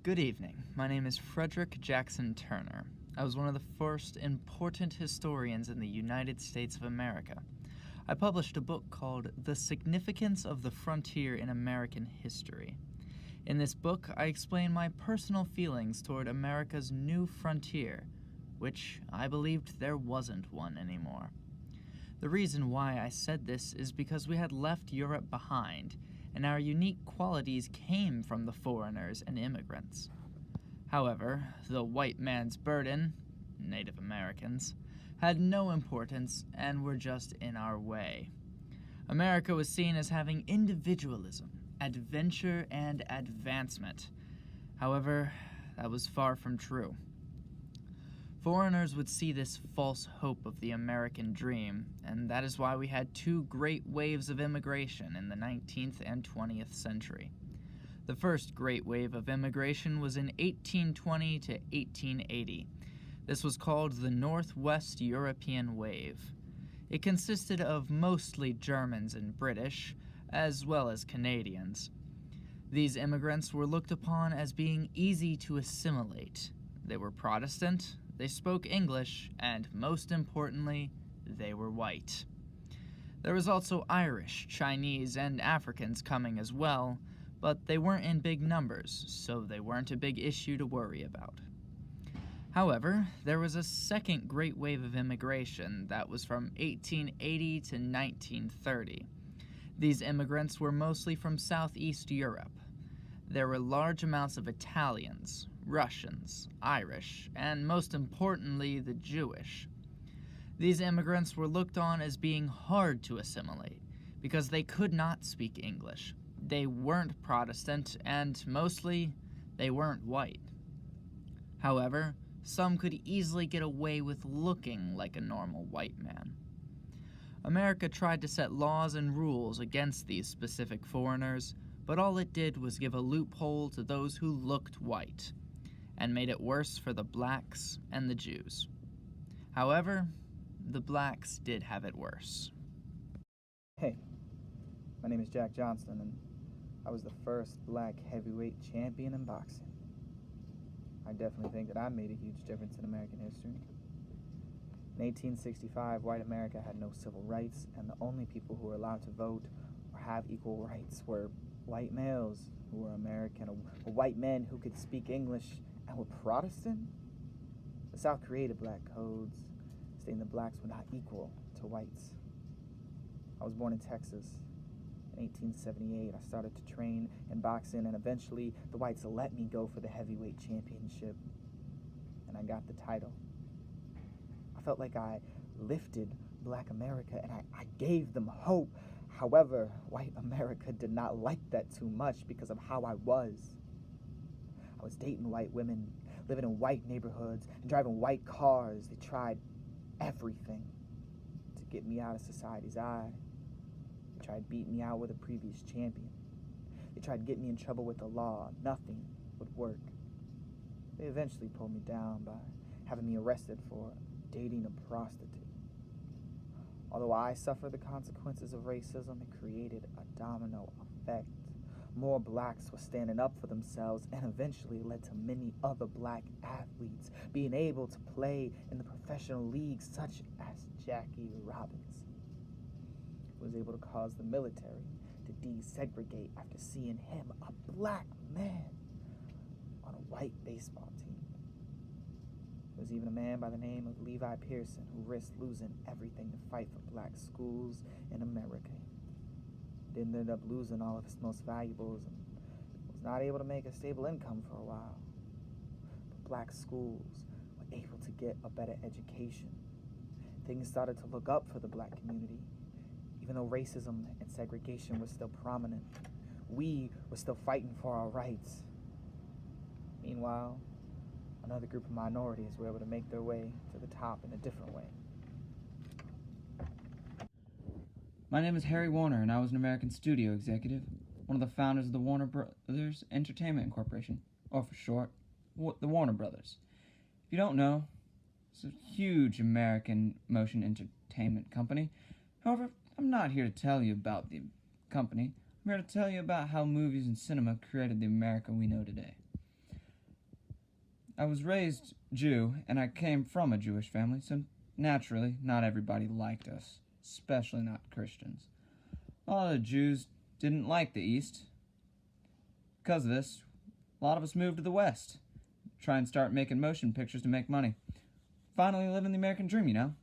Good evening. My name is Frederick Jackson Turner. I was one of the first important historians in the United States of America. I published a book called The Significance of the Frontier in American History. In this book, I explain my personal feelings toward America's new frontier, which I believed there wasn't one anymore. The reason why I said this is because we had left Europe behind, and our unique qualities came from the foreigners and immigrants. However, the white man's burden, Native Americans, had no importance and were just in our way. America was seen as having individualism, adventure, and advancement. However, that was far from true. Foreigners would see this false hope of the American dream, and that is why we had two great waves of immigration in the 19th and 20th century. The first great wave of immigration was in 1820 to 1880. This was called the Northwest European Wave. It consisted of mostly Germans and British, as well as Canadians. These immigrants were looked upon as being easy to assimilate. They were Protestant, they spoke English, and most importantly, they were white. There was also Irish, Chinese, and Africans coming as well, but they weren't in big numbers, so they weren't a big issue to worry about. However, there was a second great wave of immigration that was from 1880 to 1930. These immigrants were mostly from Southeast Europe. There were large amounts of Italians, Russians, Irish, and most importantly, the Jewish. These immigrants were looked on as being hard to assimilate because they could not speak English. They weren't Protestant, and mostly, they weren't white. However, some could easily get away with looking like a normal white man. America tried to set laws and rules against these specific foreigners, but all it did was give a loophole to those who looked white, and made it worse for the blacks and the Jews. However, the blacks did have it worse. Hey, my name is Jack Johnston, and I was the first black heavyweight champion in boxing. I definitely think that I made a huge difference in American history. In 1865, white America had no civil rights, and the only people who were allowed to vote or have equal rights were white males who were American, or white men who could speak English and were Protestant. The South created black codes, stating that blacks were not equal to whites. I was born in Texas. In 1878, I started to train in boxing, and eventually the whites let me go for the heavyweight championship, and I got the title. I felt like I lifted black America, and I gave them hope. However, white America did not like that too much because of how I was. I was dating white women, living in white neighborhoods, and driving white cars. They tried everything to get me out of society's eye. They tried beating me out with a previous champion. They tried getting me in trouble with the law. Nothing would work. They eventually pulled me down by having me arrested for dating a prostitute. Although I suffered the consequences of racism, it created a domino effect. More blacks were standing up for themselves, and eventually led to many other black athletes being able to play in the professional leagues, such as Jackie Robinson, who was able to cause the military to desegregate after seeing him, a black man, on a white baseball team. There was even a man by the name of Levi Pearson who risked losing everything to fight for black schools in America. He ended up losing all of his most valuables and was not able to make a stable income for a while. But black schools were able to get a better education. Things started to look up for the black community. Even though racism and segregation were still prominent, we were still fighting for our rights. Meanwhile, another group of minorities were able to make their way to the top in a different way. My name is Harry Warner, and I was an American studio executive, one of the founders of the Warner Brothers Entertainment Corporation, or for short, the Warner Brothers. If you don't know, it's a huge American motion entertainment company. However, I'm not here to tell you about the company. I'm here to tell you about how movies and cinema created the America we know today. I was raised Jew, and I came from a Jewish family, so naturally, not everybody liked us, especially not Christians. A lot of Jews didn't like the East. Because of this, a lot of us moved to the West, try and start making motion pictures to make money. Finally living the American dream, you know?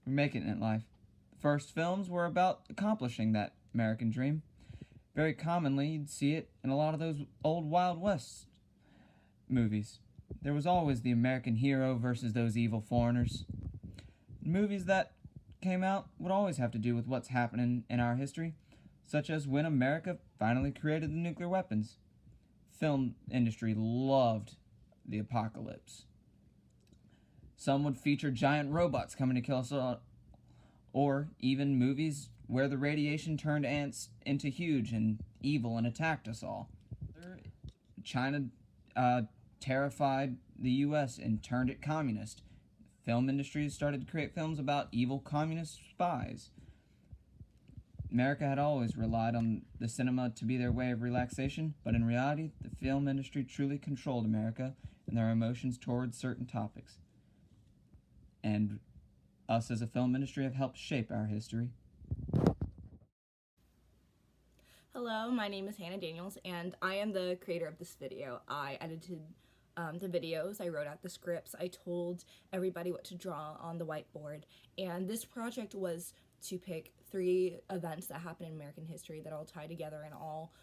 We're making it in life. The first films were about accomplishing that American dream. Very commonly, you'd see it in a lot of those old Wild West movies. There was always the American hero versus those evil foreigners. Movies that came out would always have to do with what's happening in our history, such as when America finally created the nuclear weapons. Film industry loved the apocalypse. Some would feature giant robots coming to kill us all, or even movies where the radiation turned ants into huge and evil and attacked us all. China terrified the U.S. and turned it communist. Film industries started to create films about evil communist spies. America had always relied on the cinema to be their way of relaxation, but in reality, the film industry truly controlled America and their emotions towards certain topics. And us as a film industry have helped shape our history. Hello, my name is Hannah Daniels, and I am the creator of this video. I edited the videos, I wrote out the scripts, I told everybody what to draw on the whiteboard, and this project was to pick 3 events that happened in American history that all tie together and all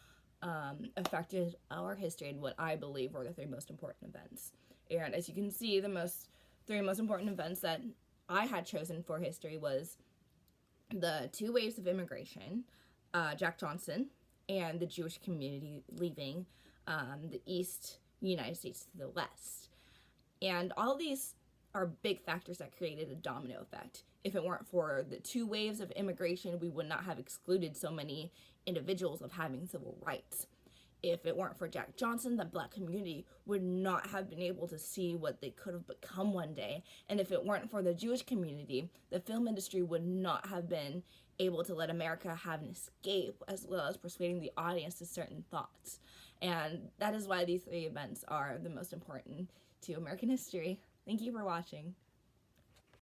affected our history and what I believe were the 3 most important events. And as you can see, the 3 most important events that I had chosen for history was the 2 waves of immigration, Jack Johnson, and the Jewish community leaving the East United States to the West. And all these are big factors that created a domino effect. If it weren't for the 2 waves of immigration, we would not have excluded so many individuals of having civil rights. If it weren't for Jack Johnson, the Black community would not have been able to see what they could have become one day. And if it weren't for the Jewish community, the film industry would not have been able to let America have an escape, as well as persuading the audience to certain thoughts. And that is why these 3 events are the most important to American history. Thank you for watching.